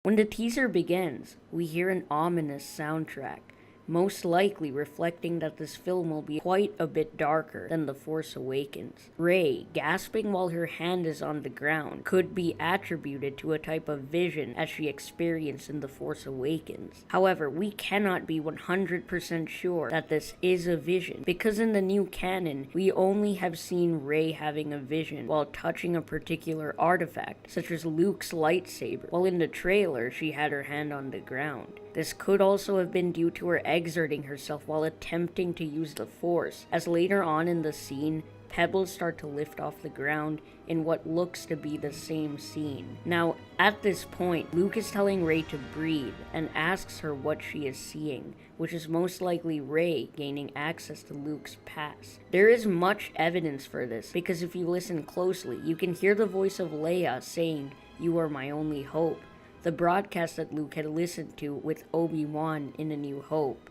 When the teaser begins, we hear an ominous soundtrack, most likely reflecting that this film will be quite a bit darker than The Force Awakens. Rey, gasping while her hand is on the ground, could be attributed to a type of vision as she experienced in The Force Awakens. However, we cannot be 100% sure that this is a vision, because in the new canon, we only have seen Rey having a vision while touching a particular artifact, such as Luke's lightsaber, while in the trailer, she had her hand on the ground. This could also have been due to her exerting herself while attempting to use the Force, as later on in the scene, pebbles start to lift off the ground in what looks to be the same scene. Now, at this point, Luke is telling Rey to breathe and asks her what she is seeing, which is most likely Rey gaining access to Luke's past. There is much evidence for this, because if you listen closely, you can hear the voice of Leia saying, "You are my only hope," the broadcast that Luke had listened to with Obi-Wan in A New Hope.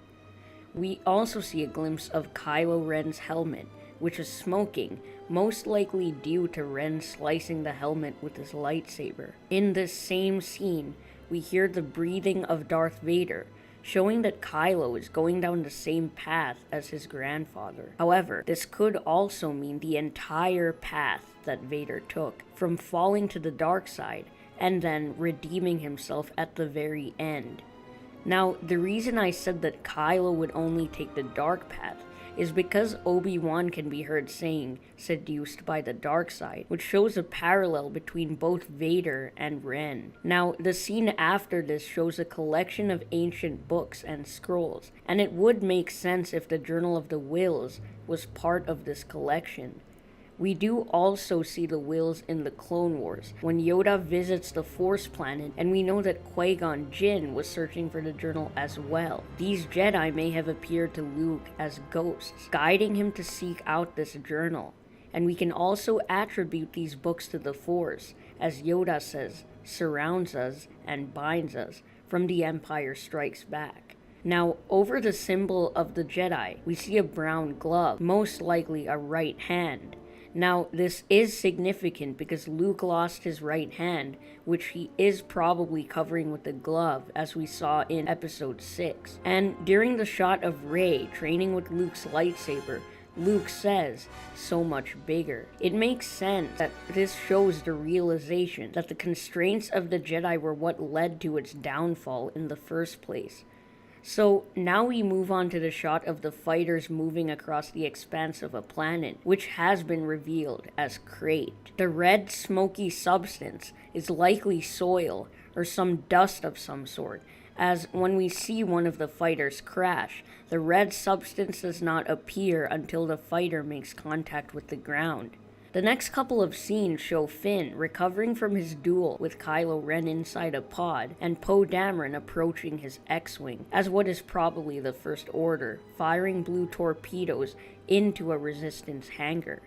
We also see a glimpse of Kylo Ren's helmet, which is smoking, most likely due to Ren slicing the helmet with his lightsaber. In this same scene, we hear the breathing of Darth Vader, showing that Kylo is going down the same path as his grandfather. However, this could also mean the entire path that Vader took, from falling to the dark side and then redeeming himself at the very end. Now, the reason I said that Kylo would only take the dark path is because Obi-Wan can be heard saying, "seduced by the dark side," which shows a parallel between both Vader and Ren. Now, the scene after this shows a collection of ancient books and scrolls, and it would make sense if the Journal of the Whills was part of this collection. We do also see the Whills in the Clone Wars, when Yoda visits the Force planet, and we know that Qui-Gon Jinn was searching for the journal as well. These Jedi may have appeared to Luke as ghosts, guiding him to seek out this journal. And we can also attribute these books to the Force, as Yoda says, "surrounds us and binds us," from The Empire Strikes Back. Now, over the symbol of the Jedi, we see a brown glove, most likely a right hand. Now, this is significant because Luke lost his right hand, which he is probably covering with the glove, as we saw in Episode 6. And during the shot of Rey training with Luke's lightsaber, Luke says, "so much bigger." It makes sense that this shows the realization that the constraints of the Jedi were what led to its downfall in the first place. So now we move on to the shot of the fighters moving across the expanse of a planet, which has been revealed as Crate. The red smoky substance is likely soil or some dust of some sort, as when we see one of the fighters crash, the red substance does not appear until the fighter makes contact with the ground. The next couple of scenes show Finn recovering from his duel with Kylo Ren inside a pod, and Poe Dameron approaching his X-Wing, as what is probably the First Order, firing blue torpedoes into a Resistance hangar.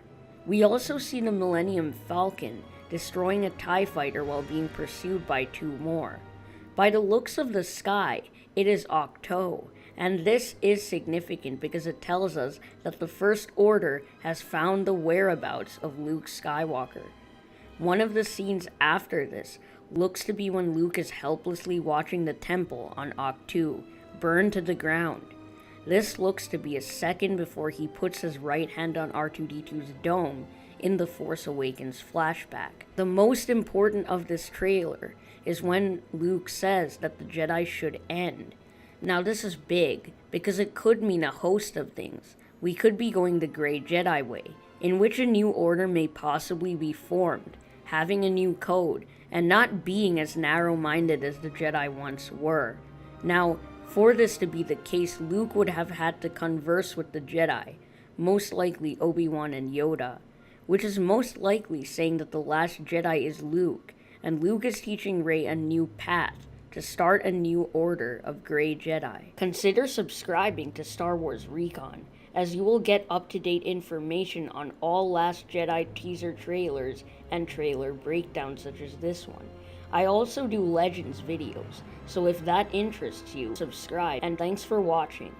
We also see the Millennium Falcon destroying a TIE fighter while being pursued by two more. By the looks of the sky, it is Octo, and this is significant because it tells us that the First Order has found the whereabouts of Luke Skywalker. One of the scenes after this looks to be when Luke is helplessly watching the temple on Octo burn to the ground. This looks to be a second before he puts his right hand on R2-D2's dome in the Force Awakens flashback. The most important of this trailer is when Luke says that the Jedi should end. Now this is big, because it could mean a host of things. We could be going the Grey Jedi way, in which a new order may possibly be formed, having a new code, and not being as narrow-minded as the Jedi once were. Now, for this to be the case, Luke would have had to converse with the Jedi, most likely Obi-Wan and Yoda, which is most likely saying that the Last Jedi is Luke, and Luke is teaching Rey a new path, to start a new order of Grey Jedi. Consider subscribing to Star Wars Recon, as you will get up-to-date information on all Last Jedi teaser trailers and trailer breakdowns such as this one. I also do Legends videos, so if that interests you, subscribe, and thanks for watching.